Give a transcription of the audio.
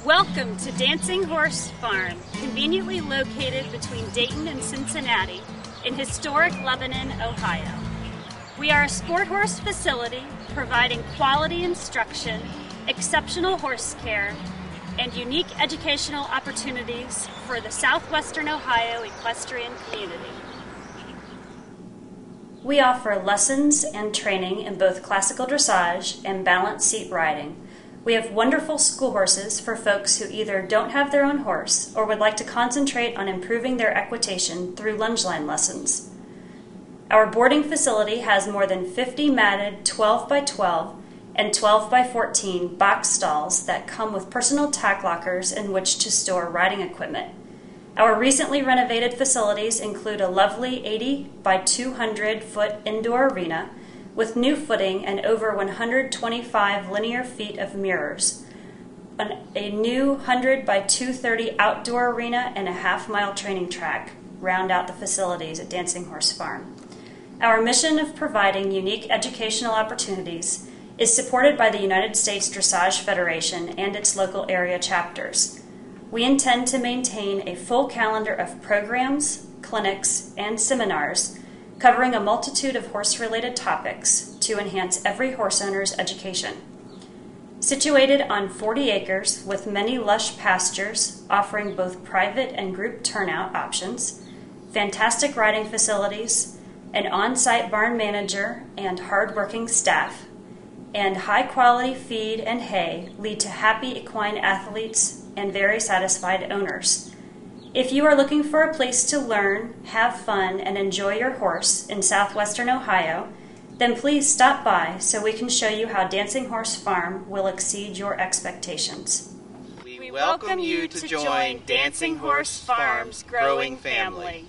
Welcome to Dancing Horse Farm, conveniently located between Dayton and Cincinnati in historic Lebanon, Ohio. We are a sport horse facility providing quality instruction, exceptional horse care, and unique educational opportunities for the southwestern Ohio equestrian community. We offer lessons and training in both classical dressage and balance seat riding. We have wonderful school horses for folks who either don't have their own horse or would like to concentrate on improving their equitation through lunge line lessons. Our boarding facility has more than 50 matted 12 by 12 and 12 by 14 box stalls that come with personal tack lockers in which to store riding equipment. Our recently renovated facilities include a lovely 80 by 200 foot indoor arena with new footing and over 125 linear feet of mirrors, a new 100 by 230 outdoor arena, and a half-mile training track round out the facilities at Dancing Horse Farm. Our mission of providing unique educational opportunities is supported by the United States Dressage Federation and its local area chapters. We intend to maintain a full calendar of programs, clinics, and seminars covering a multitude of horse-related topics to enhance every horse owner's education. Situated on 40 acres with many lush pastures offering both private and group turnout options, fantastic riding facilities, an on-site barn manager and hard-working staff, and high-quality feed and hay lead to happy equine athletes and very satisfied owners. If you are looking for a place to learn, have fun, and enjoy your horse in southwestern Ohio, then please stop by so we can show you how Dancing Horse Farm will exceed your expectations. We welcome you to join Dancing Horse Farm's growing family.